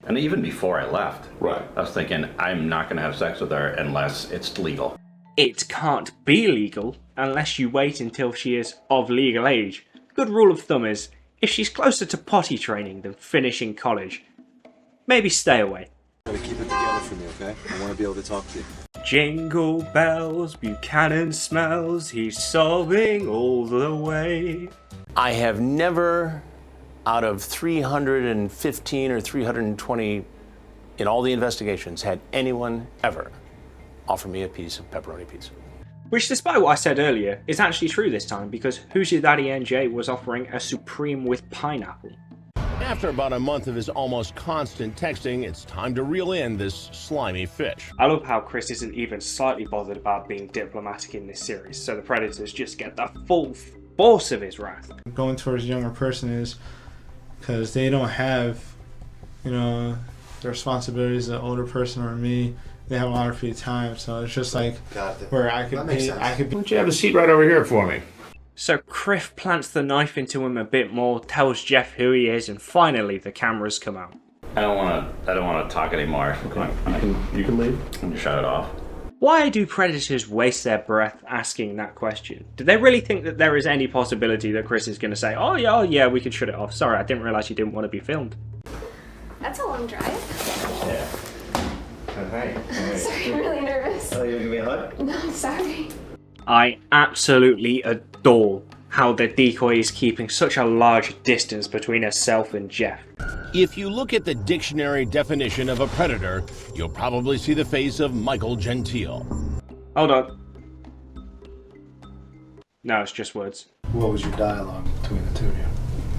And even before I left, Right. I was thinking, I'm not going to have sex with her unless it's legal. It can't be legal unless you wait until she is of legal age. Good rule of thumb is, if she's closer to potty training than finishing college, maybe stay away. Gotta keep it together for me, okay? I want to be able to talk to you. Jingle bells, Buchanan smells, he's sobbing all the way. I have never, out of 315 or 320 in all the investigations, had anyone ever offer me a piece of pepperoni pizza. Which, despite what I said earlier, is actually true this time, because Who's Your Daddy NJ was offering a Supreme with pineapple. After about a month of his almost constant texting, it's time to reel in this slimy fish. I love how Chris isn't even slightly bothered about being diplomatic in this series, so the predators just get the full force of his wrath. Going towards a younger person is because they don't have, the responsibilities of an older person or me. They have a lot of free time, so it's just like where I could be. Why don't you have a seat right over here for me? So Criff plants the knife into him a bit more, tells Jeff who he is, and finally the cameras come out. I don't want to talk anymore. Okay. You can leave. I'm gonna shut it off. Why do predators waste their breath asking that question? Do they really think that there is any possibility that Chris is going to say, oh yeah, we can shut it off. Sorry, I didn't realise you didn't want to be filmed. That's a long drive. Yeah. Oh, hi. Sorry, I'm really nervous. Oh, you gonna give me a hug? No, I'm sorry. I absolutely adore how the decoy is keeping such a large distance between herself and Jeff. If you look at the dictionary definition of a predator, you'll probably see the face of Michael Gentile. Hold on. No, it's just words. What was your dialogue between the two of you?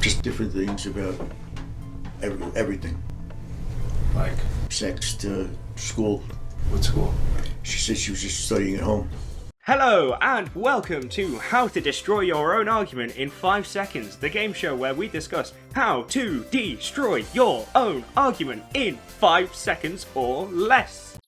Just different things about everything. Like, Sex to school. what school? She said she was just studying at home. Hello and welcome to How to Destroy Your Own Argument in 5 Seconds, the game show where we discuss how to destroy your own argument in 5 seconds or less.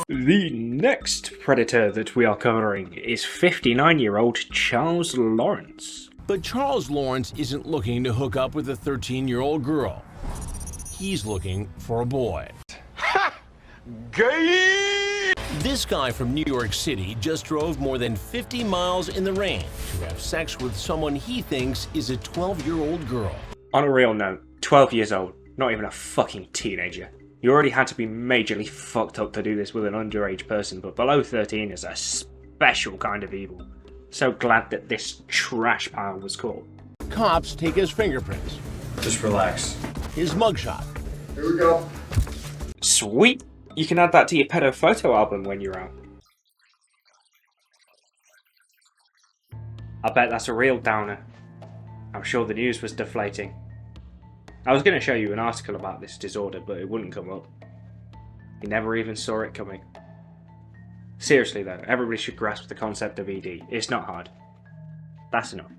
The next predator that we are covering is 59-year-old Charles Lawrence. But Charles Lawrence isn't looking to hook up with a 13-year-old girl. He's looking for a boy. Ha! Gay! This guy from New York City just drove more than 50 miles in the rain to have sex with someone he thinks is a 12-year-old girl. On a real note, 12 years old, not even a fucking teenager. You already had to be majorly fucked up to do this with an underage person, but below 13 is a special kind of evil. So glad that this trash pile was caught. Cops take his fingerprints, Just relax. his mugshot, Here we go. Sweet! You can add that to your pedo photo album when you're out. I bet that's a real downer. I'm sure the news was deflating. I was going to show you an article about this disorder, but it wouldn't come up. You never even saw it coming. Seriously though, everybody should grasp the concept of ED. It's not hard. That's enough.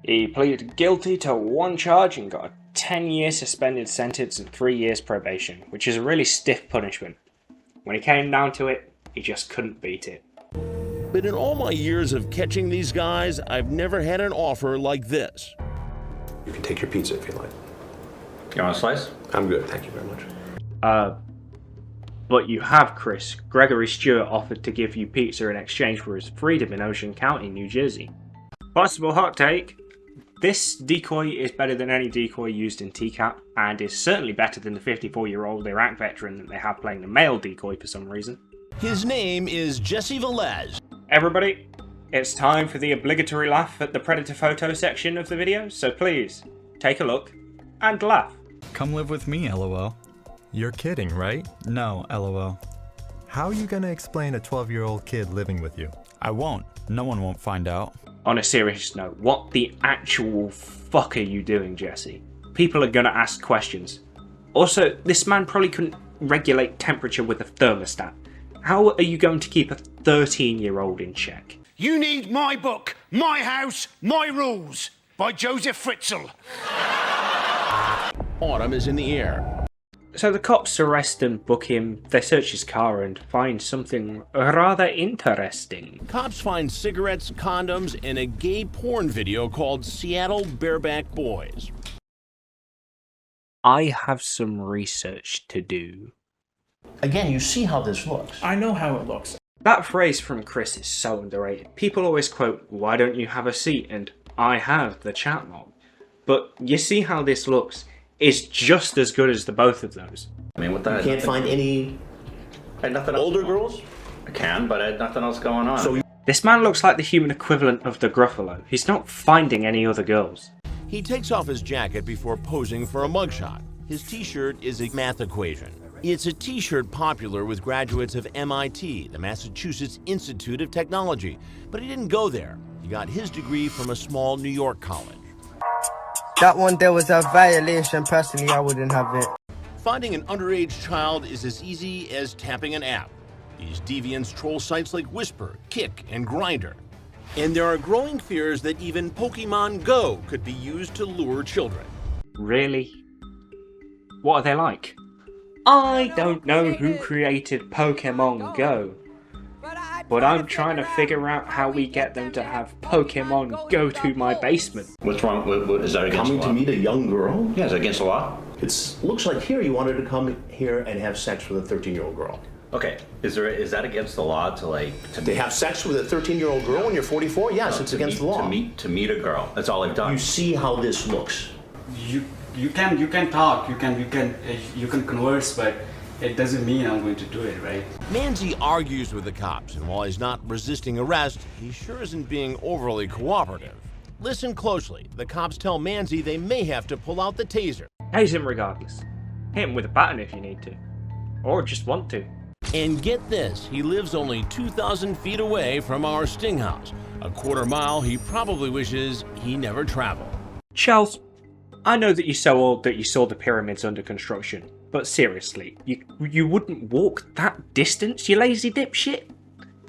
He pleaded guilty to one charge and got a 10-year suspended sentence and 3 years probation, which is a really stiff punishment. When it came down to it, he just couldn't beat it. but in all my years of catching these guys, I've never had an offer like this. You can take your pizza if you like. You want a slice? I'm good, thank you very much. But you have, Chris. Gregory Stewart offered to give you pizza in exchange for his freedom in Ocean County, New Jersey. Possible hot take. This decoy is better than any decoy used in TCAP, and is certainly better than the 54-year-old Iraq veteran that they have playing the male decoy for some reason. His name is Jesse Velez. Everybody, it's time for the obligatory laugh at the Predator photo section of the video, so please, take a look and laugh. Come live with me, LOL. You're kidding, right? No, LOL. How are you gonna explain a 12-year-old kid living with you? I won't. No one won't find out. On a serious note, what the actual fuck are you doing, Jesse? People are gonna ask questions. Also, this man probably couldn't regulate temperature with a thermostat. How are you going to keep a 13-year-old in check? You need my book, My House, My Rules, by Joseph Fritzl. Autumn is in the air. So the cops arrest and book him, they search his car and find something rather interesting. Cops find cigarettes, condoms, and a gay porn video called Seattle Bareback Boys. I have some research to do. Again, you see how this looks. I know how it looks. That phrase from Chris is so underrated. People always quote, "Why don't you have a seat?" and "I have the chat log." But you see how this looks is just as good as the both of those. I mean, with that, You can't find any older girls? I can, but I had nothing else going on. So This man looks like the human equivalent of the Gruffalo. He's not finding any other girls. He takes off his jacket before posing for a mugshot. His t-shirt is a math equation. It's a t-shirt popular with graduates of MIT, the Massachusetts Institute of Technology. But he didn't go there. He got his degree from a small New York college. That one there was a violation. Personally, I wouldn't have it. Finding an underage child is as easy as tapping an app. These deviants troll sites like Whisper, Kick, and Grindr. And there are growing fears that even Pokemon Go could be used to lure children. Really? What are they like? I don't know who created Pokemon Go, but I'm trying to figure out how we get them to have Pokemon go to my basement. What's wrong? What is that against coming the to law? meet a young girl? Yeah, is it against the law? It looks like here you wanted to come here and have sex with a 13-year-old girl. Okay, is that against the law to have sex with a 13-year-old girl when you're 44? Yes, it's against the law. To meet a girl. That's all I've done. You see how this looks. You can talk, you can converse, but it doesn't mean I'm going to do it, right? Manzi argues with the cops, and while he's not resisting arrest, he sure isn't being overly cooperative. Listen closely. The cops tell Manzi they may have to pull out the taser. Tase him regardless. Hit him with a baton if you need to. Or just want to. And get this, he lives only 2,000 feet away from our sting house. A quarter mile he probably wishes he never traveled. Charles, I know that you're so old that you saw the pyramids under construction, but seriously, you wouldn't walk that distance, you lazy dipshit?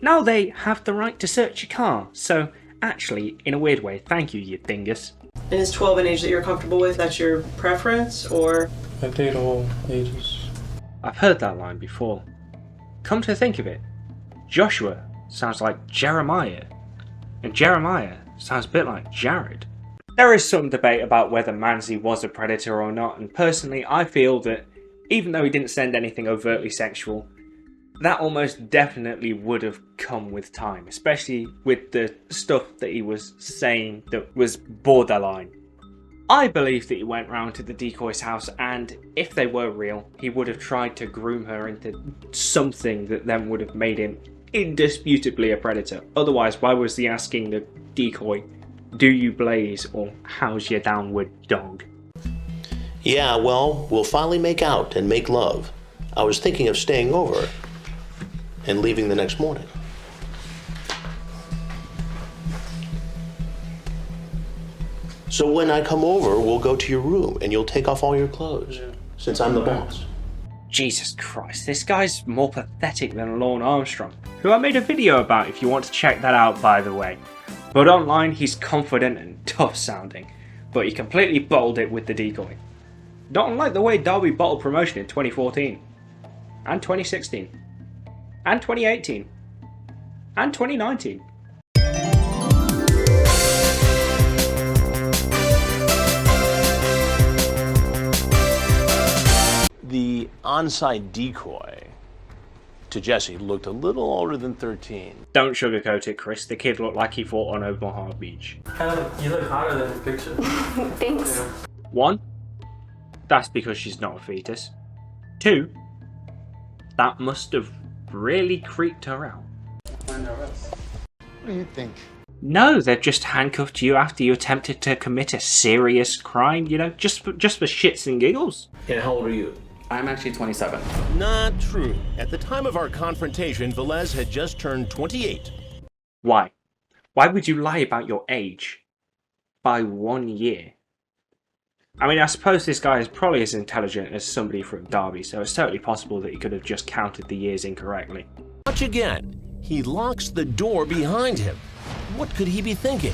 Now they have the right to search your car, so actually, in a weird way, thank you, you dingus. And is 12 an age that you're comfortable with? That's your preference, or? I date all ages. I've heard that line before. Come to think of it, Joshua sounds like Jeremiah, and Jeremiah sounds a bit like Jared. There is some debate about whether Manzi was a predator or not, and personally I feel that even though he didn't send anything overtly sexual, that almost definitely would have come with time, especially with the stuff that he was saying that was borderline. I believe that he went round to the decoy's house, and if they were real, he would have tried to groom her into something that then would have made him indisputably a predator. Otherwise, why was he asking the decoy, "Do you blaze?" or "How's your downward dog?" Yeah, well, we'll finally make out and make love. I was thinking of staying over and leaving the next morning. So when I come over, we'll go to your room and you'll take off all your clothes, since I'm the boss. Jesus Christ, this guy's more pathetic than Lorne Armstrong, who I made a video about if you want to check that out, by the way. But online he's confident and tough sounding, but he completely bottled it with the decoy. Not unlike the way Derby bottled promotion in 2014, and 2016, and 2018, and 2019. The on-site decoy to Jesse looked a little older than 13. Don't sugarcoat it, Chris. The kid looked like he fought on Omaha Beach. You look hotter than the picture. Thanks. Yeah. 1. That's because she's not a fetus. 2. That must have really creeped her out. What do you think? No, they've just handcuffed you after you attempted to commit a serious crime, you know, just for shits and giggles. And how old are you? I'm actually 27. Not true. At the time of our confrontation, Velez had just turned 28. Why? Why would you lie about your age? By 1 year? I mean, I suppose this guy is probably as intelligent as somebody from Derby, so it's totally possible that he could have just counted the years incorrectly. Watch again. He locks the door behind him. What could he be thinking?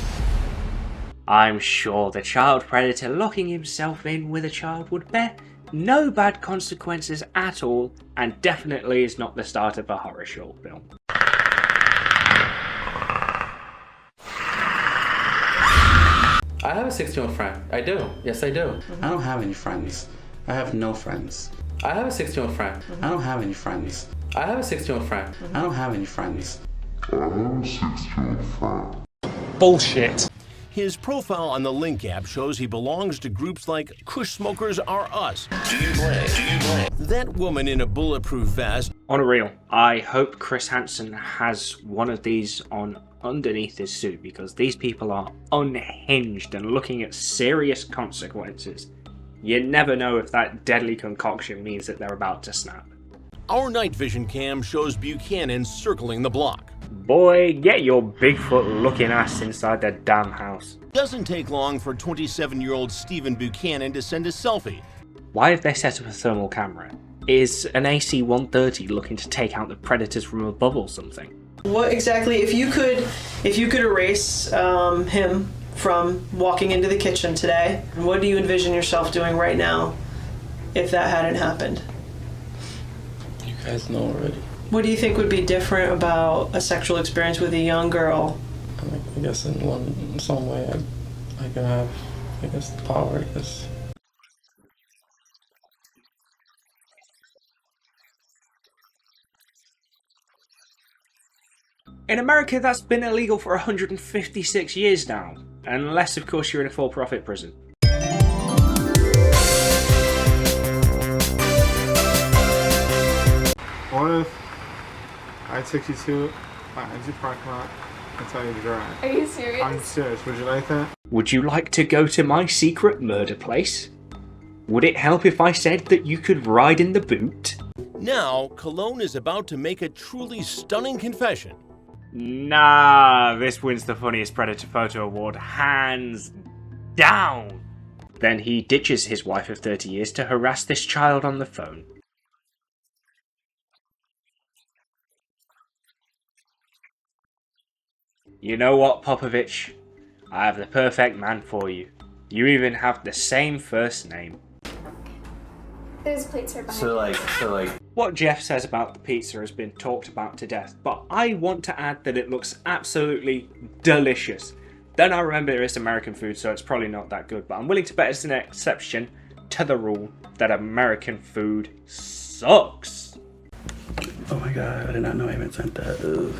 I'm sure the child predator locking himself in with a child would bear No bad consequences at all, and definitely is not the start of a horror short film. I have a 16-year-old friend. I do. Yes, I do. I don't have any friends. I have no friends. I have a 16-year-old friend. I don't have any friends. I have a 16-year-old friend. I don't have any friends. Bullshit. His profile on the Link app shows he belongs to groups like Kush Smokers Are Us. Do you blame? That woman in a bulletproof vest. Unreal. I hope Chris Hansen has one of these on underneath his suit, because these people are unhinged and looking at serious consequences. You never know if that deadly concoction means that they're about to snap. Our night vision cam shows Buchanan circling the block. Boy, get your Bigfoot looking ass inside the damn house. Doesn't take long for 27-year-old Stephen Buchanan to send a selfie. Why have they set up a thermal camera? Is an AC-130 looking to take out the predators from above or something? What exactly, if you could erase him from walking into the kitchen today, what do you envision yourself doing right now if that hadn't happened? You guys know already. What do you think would be different about a sexual experience with a young girl? I guess in some way I can have, I guess, the power, I guess. In America, that's been illegal for 156 years now, unless of course you're in a for-profit prison. What if I took you to an empty parking lot and tell you to drive? Are you serious? I'm serious. Would you like that? Would you like to go to my secret murder place? Would it help if I said that you could ride in the boot? Now, Cologne is about to make a truly stunning confession. Nah, this wins the Funniest Predator Photo Award, hands down. Then he ditches his wife of 30 years to harass this child on the phone. You know what, Popovich? I have the perfect man for you. You even have the same first name. Those plates are behind. So like. What Jeff says about the pizza has been talked about to death, but I want to add that it looks absolutely delicious. Then I remember it's American food, so it's probably not that good, but I'm willing to bet it's an exception to the rule that American food sucks. Oh my god, I did not know I even sent that. Ugh.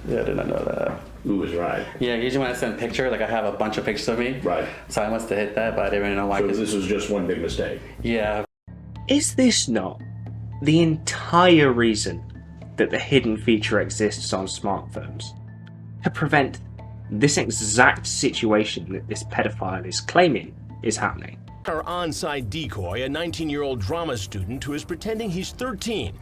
Yeah, I did not know that. Who was right? Yeah, usually when I send a picture, like I have a bunch of pictures of me. Right. So I must have hit that, but I didn't even know why. So this was just one big mistake. Yeah. Is this not the entire reason that the hidden feature exists on smartphones? To prevent this exact situation that this pedophile is claiming is happening. Our on-site decoy, a 19-year-old drama student who is pretending he's 13.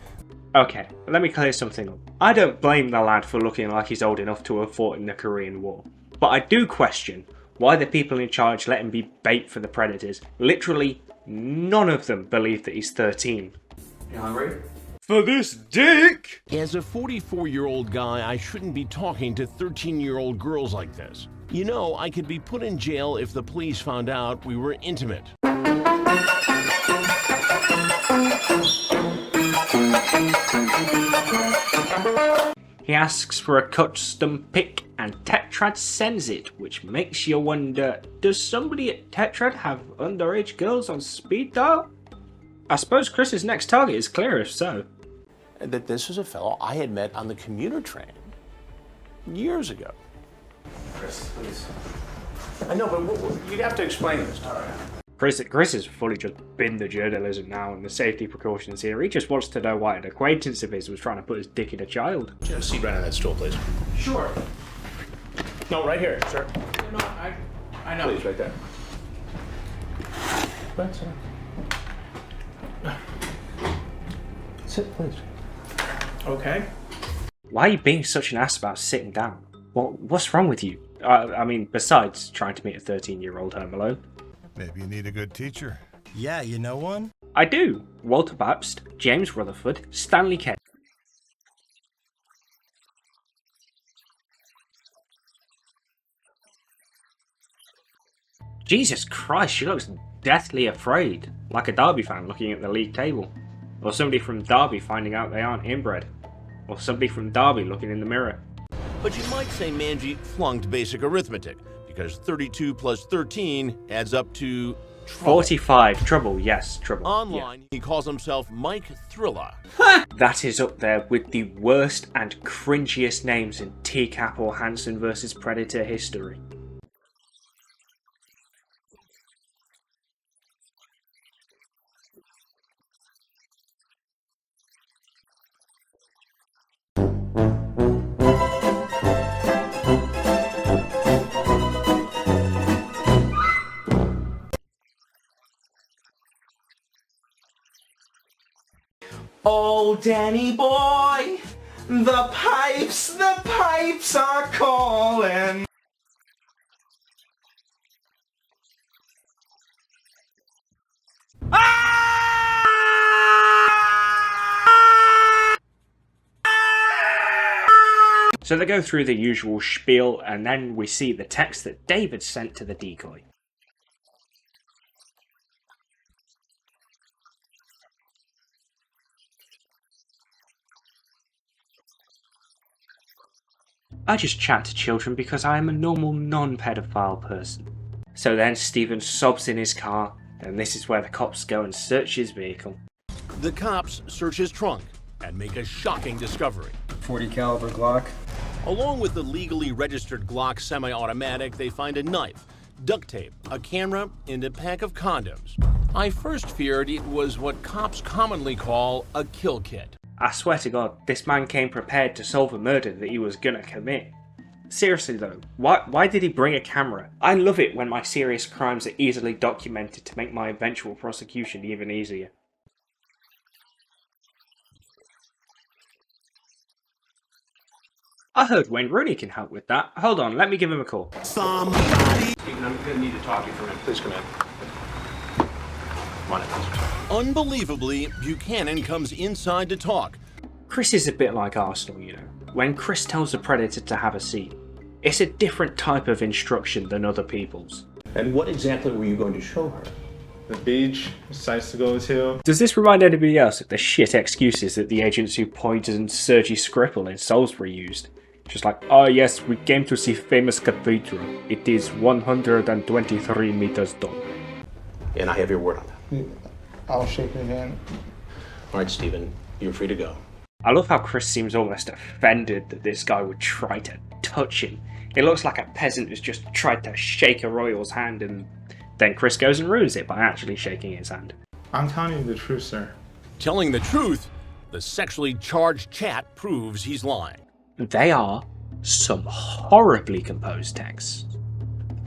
Okay, let me clear something up. I don't blame the lad for looking like he's old enough to have fought in the Korean War, but I do question why the people in charge let him be bait for the predators. Literally none of them believe that he's 13. You hungry? For this dick! As a 44-year-old guy, I shouldn't be talking to 13-year-old girls like this. You know, I could be put in jail if the police found out we were intimate. He asks for a custom pic and Tetrad sends it, which makes you wonder, does somebody at Tetrad have underage girls on speed dial? I suppose Chris's next target is clear if so. That this was a fellow I had met on the commuter train years ago. Chris, please. I know, but you'd have to explain this to me. Chris has fully just binned the journalism now and the safety precautions here. He just wants to know why an acquaintance of his was trying to put his dick in a child. Just have a seat right on that stool, please. Sure. No, right here, sir. No, I know. Please, right there. Right, sir. Sit, please. Okay. Why are you being such an ass about sitting down? What's wrong with you? I mean, besides trying to meet a 13-year-old home alone. Maybe you need a good teacher. Yeah, you know one? I do. Walter Babst, James Rutherford, Stanley Kent. Jesus Christ, she looks deathly afraid, like a Derby fan looking at the league table, or somebody from Derby finding out they aren't inbred, or somebody from Derby looking in the mirror. But you might say Manji flunked basic arithmetic, because 32 plus 13 adds up to trouble. 45. Trouble, yes, trouble. Online, he calls himself Mike Thriller. That is up there with the worst and cringiest names in TCAP or Hansen vs Predator history. Oh, Danny boy, the pipes are calling. So they go through the usual spiel, and then we see the text that David sent to the decoy. I just chat to children because I am a normal non-pedophile person. So then Stephen sobs in his car, and this is where the cops go and search his vehicle. The cops search his trunk and make a shocking discovery. .40 caliber Glock. Along with the legally registered Glock semi-automatic, they find a knife, duct tape, a camera, and a pack of condoms. I first feared it was what cops commonly call a kill kit. I swear to God, this man came prepared to solve a murder that he was gonna commit. Seriously though, why did he bring a camera? I love it when my serious crimes are easily documented to make my eventual prosecution even easier. I heard Wayne Rooney can help with that. Hold on, let me give him a call. Somebody! Stephen, I'm gonna need to talk to you for a minute. Please come in. Come on in. Unbelievably, Buchanan comes inside to talk. Chris is a bit like Arsenal, you know. When Chris tells the Predator to have a seat, it's a different type of instruction than other people's. And what exactly were you going to show her? The beach, sites to go to. Does this remind anybody else of the shit excuses that the agents who poisoned Sergei Skripal in Salisbury used? Just like, oh yes, we came to see famous cathedral. It is 123 meters tall. And I have your word on that. I'll shake your hand. All right, Stephen, you're free to go. I love how Chris seems almost offended that this guy would try to touch him. It looks like a peasant who's just tried to shake a royal's hand, and then Chris goes and ruins it by actually shaking his hand. I'm telling you the truth, sir. Telling the truth, the sexually charged chat proves he's lying. They are some horribly composed texts.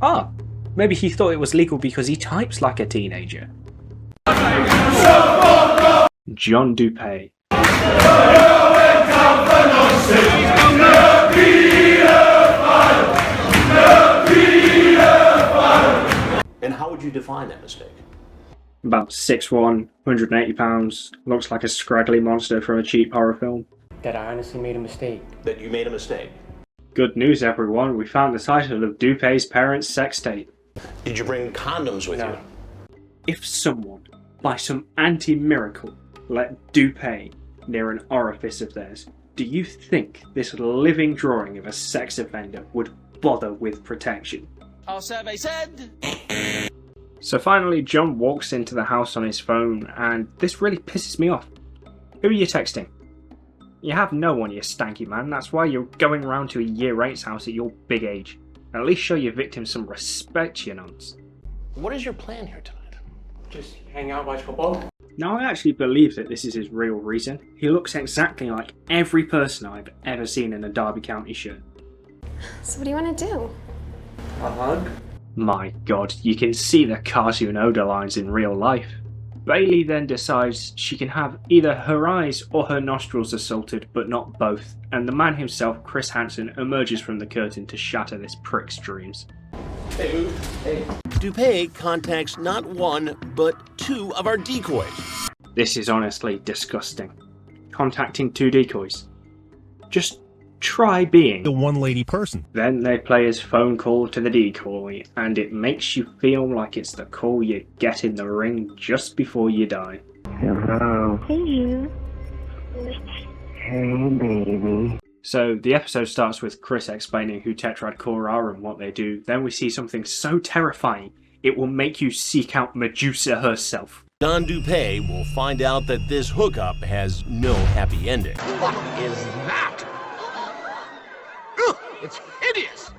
Ah, maybe he thought it was legal because he types like a teenager. John Dupay. And how would you define that mistake? About 6'1", 180 pounds, looks like a scraggly monster from a cheap horror film. That I honestly made a mistake. That you made a mistake? Good news, everyone. We found the title of Dupay's parents' sex tape. Did you bring condoms with you? If someone, by some anti-miracle, let Dupay near an orifice of theirs, do you think this living drawing of a sex offender would bother with protection? Our survey said... So finally, John walks into the house on his phone, and this really pisses me off. Who are you texting? You have no one, you stanky man. That's why you're going round to a year 8's house at your big age. At least show your victim some respect, you nonce. What is your plan here tonight? Just hang out, watch football? Now I actually believe that this is his real reason. He looks exactly like every person I've ever seen in a Derby County shirt. So what do you want to do? A hug? My god, you can see the cartoon odor lines in real life. Bailey then decides she can have either her eyes or her nostrils assaulted, but not both, and the man himself, Chris Hansen, emerges from the curtain to shatter this prick's dreams. Hey. Dupay contacts not one, but 2 of our decoys. This is honestly disgusting. Contacting 2 decoys. Just try being the one-lady person. Then they play his phone call to the decoy, and it makes you feel like it's the call you get in the ring just before you die. Hello. Hey, you. Hey, baby. So the episode starts with Chris explaining who Tetrad Core are and what they do. Then we see something so terrifying, it will make you seek out Medusa herself. Don Dupay will find out that this hookup has no happy ending. What is that? Ugh, it's hideous!